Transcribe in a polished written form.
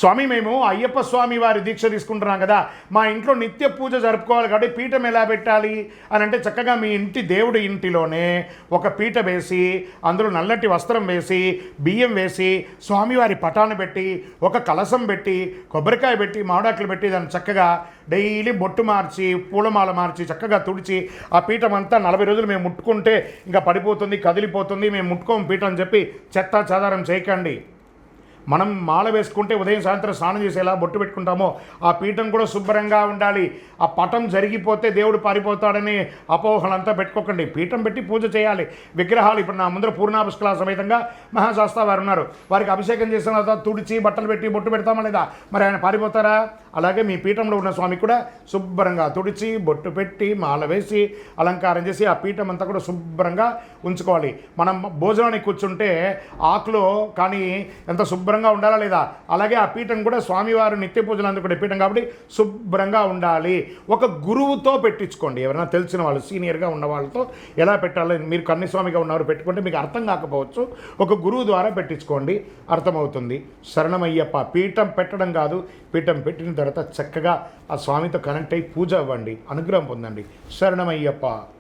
స్వామి మేము అయ్యప్ప స్వామి వారి దీక్ష తీసుకుంటున్నాం కదా, మా ఇంట్లో నిత్య పూజ జరుపుకోవాలి కాబట్టి పీఠం ఎలా పెట్టాలి అని అంటే, చక్కగా మీ ఇంటి దేవుడి ఇంటిలోనే ఒక పీట వేసి అందులో నల్లటి వస్త్రం వేసి బియ్యం వేసి స్వామివారి పటాన్ని పెట్టి ఒక కలసం పెట్టి కొబ్బరికాయ పెట్టి మామిడాకులు పెట్టి దాన్ని చక్కగా డైలీ బొట్టు మార్చి పూలమాల మార్చి చక్కగా తుడిచి ఆ పీఠం అంతా 40 రోజులు మేము ముట్టుకుంటే ఇంకా పడిపోతుంది, కదిలిపోతుంది, మేము ముట్టుకోం పీఠం అని చెప్పి చెత్త చెదారం చేయకండి. మనం మాల వేసుకుంటే ఉదయం సాయంత్రం స్నానం చేసేలా బొట్టు పెట్టుకుంటామో ఆ పీఠం కూడా శుభ్రంగా ఉండాలి. ఆ పటం జరిగిపోతే దేవుడు పారిపోతాడని అపోహలంతా పెట్టుకోకండి. పీఠం పెట్టి పూజ చేయాలి. విగ్రహాలు ఇప్పుడు నా ముందర పూర్ణాపుష్కల సమేతంగా మహాశాస్త్ర వారు ఉన్నారు. వారికి అభిషేకం చేసిన తర్వాత తుడిచి బట్టలు పెట్టి బొట్టు పెడతామా లేదా? మరి ఆయన పారిపోతారా? అలాగే మీ పీఠంలో ఉన్న స్వామి కూడా శుభ్రంగా తుడిచి బొట్టు పెట్టి మాల వేసి అలంకారం చేసి ఆ పీఠం అంతా కూడా శుభ్రంగా ఉంచుకోవాలి. మనం భోజనానికి కూర్చుంటే ఆకులో కానీ ఎంత శుభ్రంగా ఉండాలా లేదా? అలాగే ఆ పీఠం కూడా స్వామివారు నిత్య పూజలు అందుకునే పీఠం కాబట్టి శుభ్రంగా ఉండాలి. ఒక గురువుతో పెట్టించుకోండి. ఎవరైనా తెలిసిన వాళ్ళు సీనియర్గా ఉన్న వాళ్ళతో ఎలా పెట్టాలో, మీరు కన్యస్వామిగా ఉన్నవారు పెట్టుకుంటే మీకు అర్థం కాకపోవచ్చు, ఒక గురువు ద్వారా పెట్టించుకోండి, అర్థమవుతుంది. శరణమయ్యప్ప. పీఠం పెట్టడం కాదు, పీఠం పెట్టిన తర్వాత చక్కగా ఆ స్వామితో కనెక్ట్ అయ్యి పూజ అవ్వండి, అనుగ్రహం పొందండి. శరణమయ్యప్ప.